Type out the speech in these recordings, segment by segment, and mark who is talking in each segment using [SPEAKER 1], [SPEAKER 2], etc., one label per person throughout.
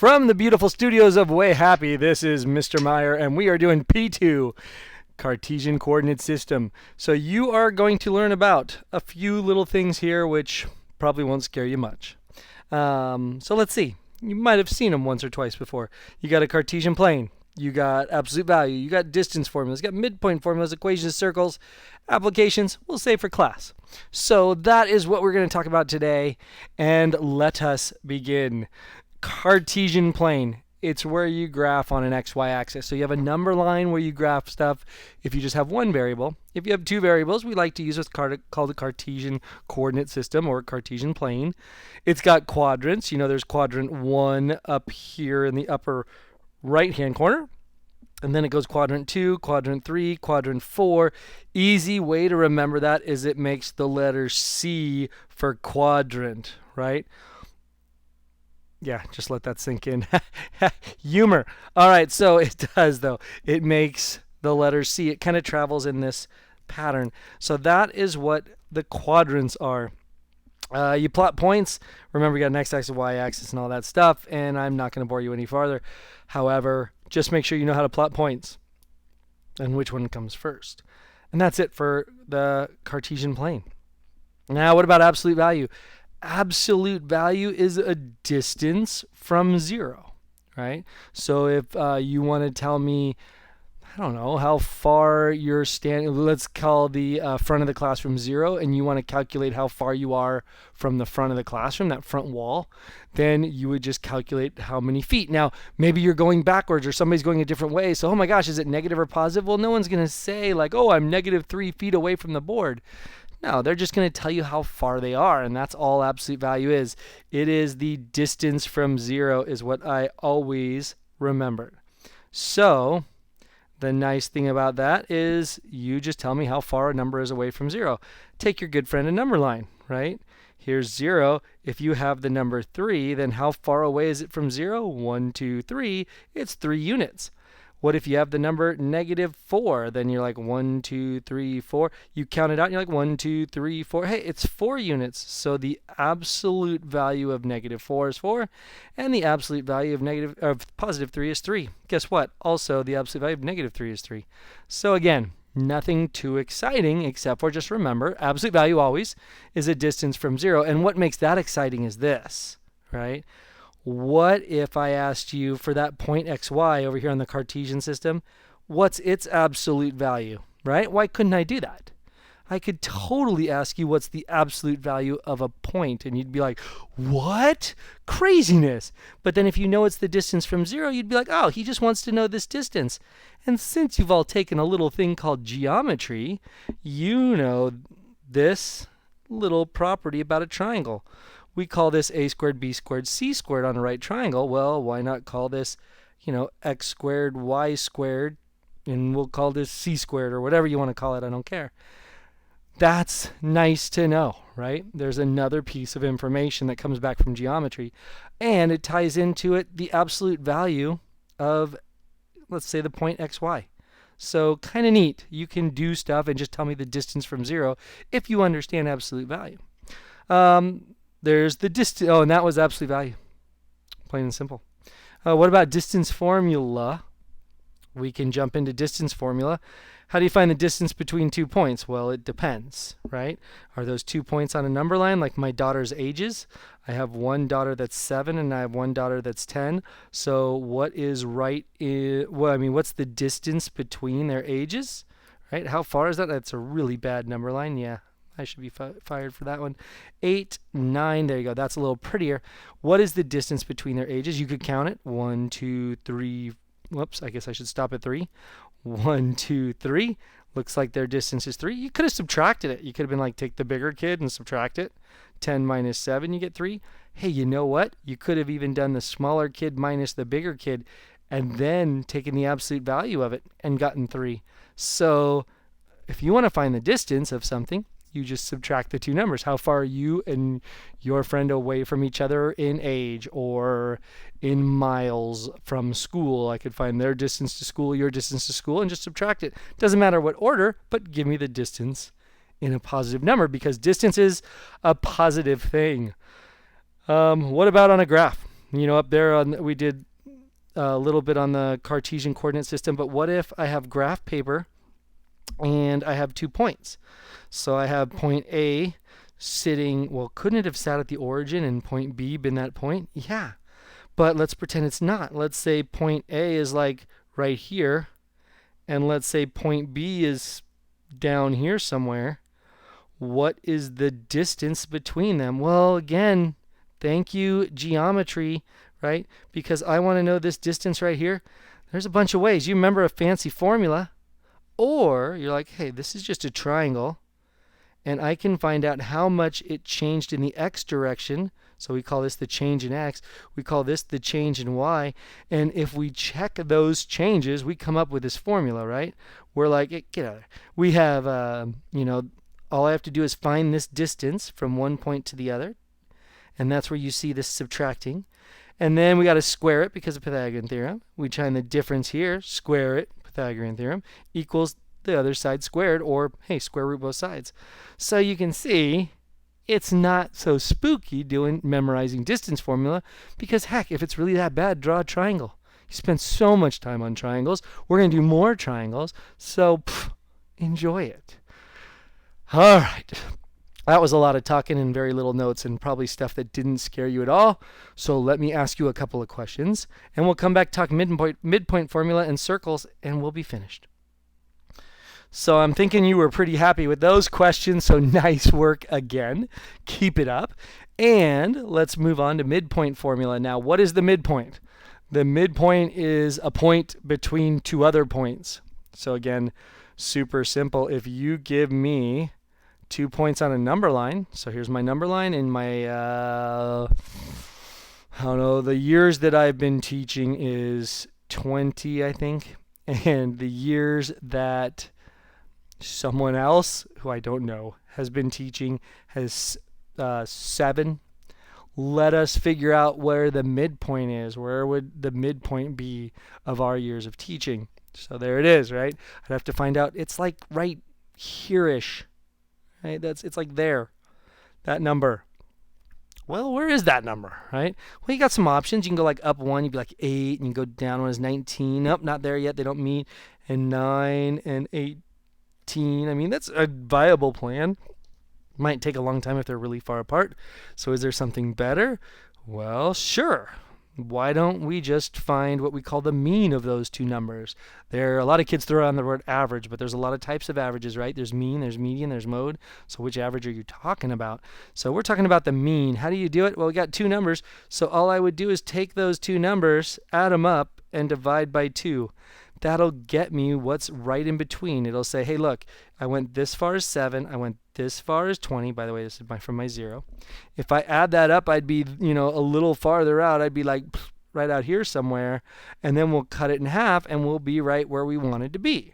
[SPEAKER 1] From the beautiful studios of Way Happy, this is Mr. Meyer, and we are doing P2, Cartesian Coordinate System. So you are going to learn about a few little things here which probably won't scare you much. So let's see. You might have seen them once or twice before. You got a Cartesian plane. You got absolute value. You got distance formulas. You got midpoint formulas, equations, circles, applications. We'll say for class. So that is what we're going to talk about today. And let us begin. Cartesian plane. It's where you graph on an XY axis. So you have a number line where you graph stuff if you just have one variable. If you have two variables, we like to use what's called a Cartesian coordinate system or Cartesian plane. It's got quadrants. You know, there's quadrant 1 up here in the upper right-hand corner. And then it goes quadrant 2, quadrant 3, quadrant 4. Easy way to remember that is it makes the letter C for quadrant, right? Yeah, just let that sink in. Humor. All right, so it does, though. It makes the letter C. It kind of travels in this pattern. So that is what the quadrants are. You plot points. Remember, you got an x-axis, y-axis, and all that stuff, and I'm not going to bore you any farther. However, just make sure you know how to plot points and which one comes first. And that's it for the Cartesian plane. Now, what about absolute value? Absolute value is a distance from 0, right? So if you want to tell me, I don't know, how far you're standing, let's call the front of the classroom 0, and you want to calculate how far you are from the front of the classroom, that front wall, then you would just calculate how many feet. Now, maybe you're going backwards or somebody's going a different way, so, oh my gosh, is it negative or positive? Well, no one's going to say, like, oh, I'm negative 3 feet away from the board. No, they're just going to tell you how far they are, and that's all absolute value is. It is the distance from 0 is what I always remember. So the nice thing about that is you just tell me how far a number is away from 0. Take your good friend a number line, right? Here's 0. If you have the number 3, then how far away is it from 0? 1, 2, 3. It's 3 units. What if you have the number negative 4? Then you're like 1, 2, 3, 4. You count it out and you're like 1, 2, 3, 4. Hey, it's 4 units. So the absolute value of negative 4 is 4. And the absolute value of positive 3 is 3. Guess what? Also, the absolute value of negative 3 is 3. So again, nothing too exciting except for just remember, absolute value always is a distance from 0. And what makes that exciting is this, right? What if I asked you for that point xy over here on the Cartesian system, what's its absolute value, right? Why couldn't I do that? I could totally ask you what's the absolute value of a point, and you'd be like, what? Craziness. But then if you know it's the distance from 0, you'd be like, oh, he just wants to know this distance. And since you've all taken a little thing called geometry, you know this little property about a triangle. We call this a squared, b squared, c squared on a right triangle. Well, why not call this, x squared, y squared, and we'll call this c squared or whatever you want to call it. I don't care. That's nice to know, right? There's another piece of information that comes back from geometry, and it ties into it the absolute value of, let's say, the point xy. So kind of neat. You can do stuff and just tell me the distance from 0 if you understand absolute value. There's the distance. Oh, and that was absolute value. Plain and simple. What about distance formula? We can jump into distance formula. How do you find the distance between 2 points? Well, it depends, right? Are those 2 points on a number line like my daughter's ages? I have one daughter that's 7 and I have one daughter that's 10. So what is what's the distance between their ages, right? How far is that? That's a really bad number line. Yeah. I should be fired for that one. 8, 9, there you go. That's a little prettier. What is the distance between their ages? You could count it. 1, 2, 3. Whoops, I guess I should stop at 3. 1, 2, 3. Looks like their distance is 3. You could have subtracted it. You could have been like, take the bigger kid and subtract it. 10 minus 7, you get 3. Hey, you know what? You could have even done the smaller kid minus the bigger kid and then taken the absolute value of it and gotten 3. So if you want to find the distance of something, you just subtract the two numbers. How far are you and your friend away from each other in age or in miles from school? I could find their distance to school, your distance to school, and just subtract it. Doesn't matter what order, but give me the distance in a positive number because distance is a positive thing. What about on a graph? Up there we did a little bit on the Cartesian coordinate system, but what if I have graph paper and I have 2 points? So I have point A sitting, well, couldn't it have sat at the origin and point B been that point? Yeah, but let's pretend it's not. Let's say point A is like right here, and let's say point B is down here somewhere. What is the distance between them? Well, again, thank you, geometry, right? Because I want to know this distance right here. There's a bunch of ways. You remember a fancy formula. Or you're like, hey, this is just a triangle, and I can find out how much it changed in the x direction. So we call this the change in x. We call this the change in y. And if we check those changes, we come up with this formula, right? We're like, hey, get out of there. We have, all I have to do is find this distance from one point to the other. And that's where you see this subtracting. And then we got to square it because of Pythagorean theorem. We find the difference here, square it, Pythagorean theorem, equals the other side squared, or, hey, square root both sides. So you can see it's not so spooky memorizing distance formula, because, heck, if it's really that bad, draw a triangle. You spend so much time on triangles. We're going to do more triangles, so enjoy it. All right. That was a lot of talking and very little notes, and probably stuff that didn't scare you at all. So let me ask you a couple of questions, and we'll come back, talk midpoint formula and circles, and we'll be finished. So I'm thinking you were pretty happy with those questions, so nice work again. Keep it up. And let's move on to midpoint formula. Now, what is the midpoint? The midpoint is a point between two other points. So again, super simple. If you give me 2 points on a number line. So here's my number line, and my, I don't know, the years that I've been teaching is 20, I think. And the years that someone else, who I don't know, has been teaching has 7. Let us figure out where the midpoint is. Where would the midpoint be of our years of teaching? So there it is, right? I'd have to find out. It's like right here-ish. Right? It's like there, that number. Well, where is that number, right? Well, you got some options. You can go like up 1, you'd be like 8, and you go down 1 is 19. Nope, not there yet. They don't meet. And 9 and 18. I mean, that's a viable plan. Might take a long time if they're really far apart. So is there something better? Well, sure. Why don't we just find what we call the mean of those two numbers? There are a lot of kids throw around the word average, but there's a lot of types of averages, right? There's mean, there's median, there's mode. So which average are you talking about? So we're talking about the mean. How do you do it? Well, we got 2 numbers. So all I would do is take those 2 numbers, add them up, and divide by 2. That'll get me what's right in between. It'll say, hey, look, I went this far as 7. I went this far as 20. By the way, this is from my 0. If I add that up, I'd be, a little farther out. I'd be like right out here somewhere. And then we'll cut it in half, and we'll be right where we wanted to be.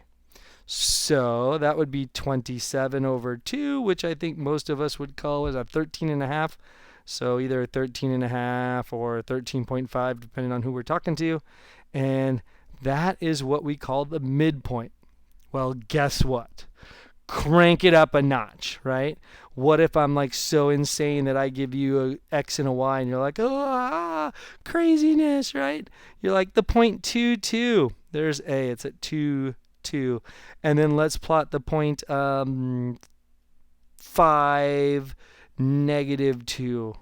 [SPEAKER 1] So that would be 27 over 2, which I think most of us would call is a 13.5. So either 13.5 or 13.5, depending on who we're talking to. And that is what we call the midpoint. Well, guess what? Crank it up a notch, right? What if I'm like so insane that I give you a X and a Y, and you're like, craziness, right? You're like the 0.22. There's A. It's at 2, 2. And then let's plot the point 5, -2.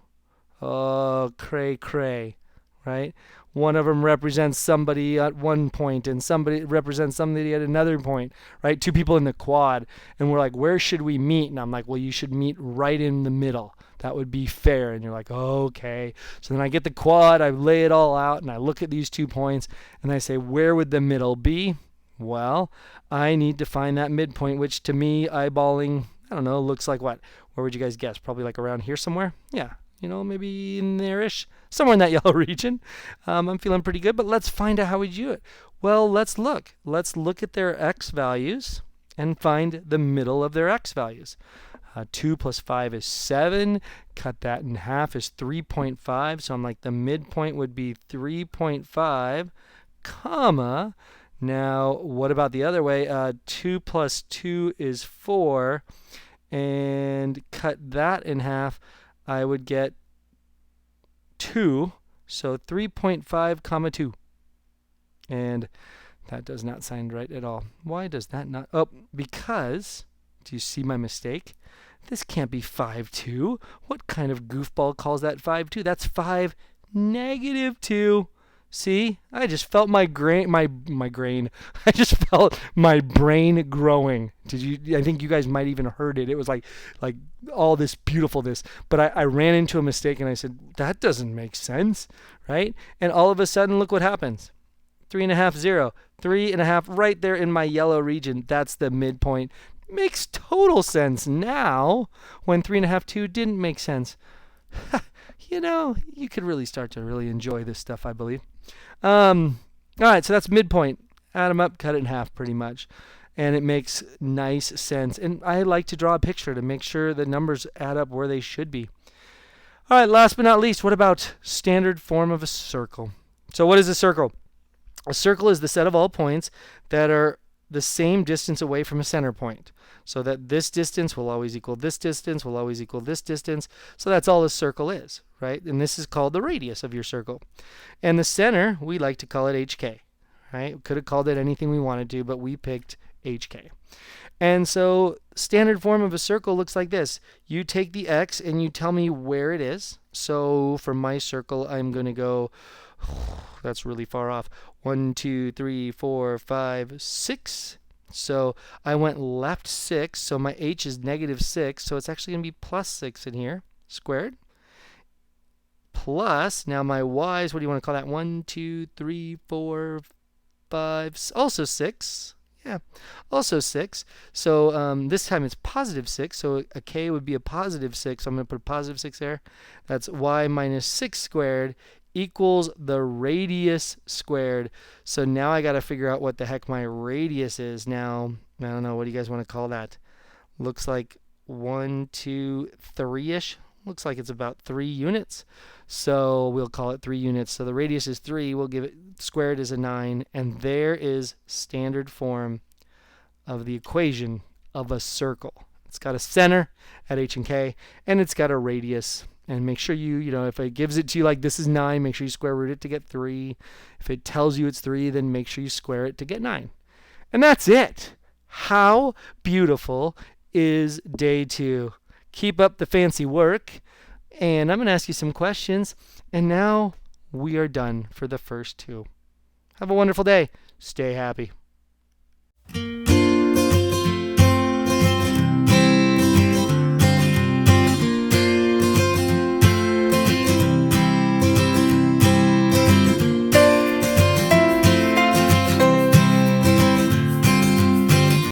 [SPEAKER 1] Oh, cray, right? One of them represents somebody at one point, and somebody represents somebody at another point, right? 2 people in the quad, and we're like, where should we meet? And I'm like, well, you should meet right in the middle. That would be fair. And you're like, okay. So then I get the quad, I lay it all out, and I look at these 2 points, and I say, where would the middle be? Well, I need to find that midpoint, which to me, eyeballing, I don't know, looks like what? Where would you guys guess? Probably like around here somewhere? Yeah. Maybe in there-ish, somewhere in that yellow region. I'm feeling pretty good, but let's find out how we do it. Well, let's look. Let's look at their x values and find the middle of their x values. 2 plus 5 is 7. Cut that in half is 3.5. So I'm like, the midpoint would be 3.5, comma. Now, what about the other way? 2 plus 2 is 4. And cut that in half. I would get 2. So 3.5 comma 2. And that does not sound right at all. Why does that not? Oh, because, do you see my mistake? This can't be 5.2. What kind of goofball calls that 5.2? That's 5 negative 2. See? I just felt my grain. I just felt my brain growing. Did you? I think you guys might even heard it. It was like all this beautifulness. But I ran into a mistake and I said, that doesn't make sense, right? And all of a sudden, look what happens. 3.5, 0. 3.5 right there in my yellow region. That's the midpoint. Makes total sense now when 3.5, 2 didn't make sense. You know, you could really start to really enjoy this stuff, I believe. All right, so that's midpoint. Add them up, cut it in half pretty much. And it makes nice sense. And I like to draw a picture to make sure the numbers add up where they should be. All right, last but not least, what about standard form of a circle? So what is a circle? A circle is the set of all points that are the same distance away from a center point. So that this distance will always equal this distance, will always equal this distance. So that's all a circle is, right? And this is called the radius of your circle. And the center, we like to call it HK, right? We could have called it anything we wanted to, but we picked HK. And so standard form of a circle looks like this. You take the X and you tell me where it is. So for my circle, I'm going to go, that's really far off. 1, 2, 3, 4, 5, 6. So I went left 6, so my h is negative 6, so it's actually going to be plus 6 in here, squared. Plus, now my y's, what do you want to call that? 1, 2, 3, 4, 5, also 6. Yeah, also 6. So this time it's positive 6, so a k would be a positive 6, so I'm going to put a positive 6 there. That's y minus 6 squared equals the radius squared. So now I got to figure out what the heck my radius is. Now, I don't know, what do you guys want to call that? Looks like 1, 2, 3-ish. Looks like it's about 3 units. So we'll call it 3 units. So the radius is 3. We'll give it squared is a 9. And there is standard form of the equation of a circle. It's got a center at h and k, and it's got a radius. And make sure you know, if it gives it to you like this is 9, make sure you square root it to get 3. If it tells you it's 3, then make sure you square it to get 9. And that's it. How beautiful is day 2? Keep up the fancy work. And I'm going to ask you some questions. And now we are done for the first 2. Have a wonderful day. Stay happy.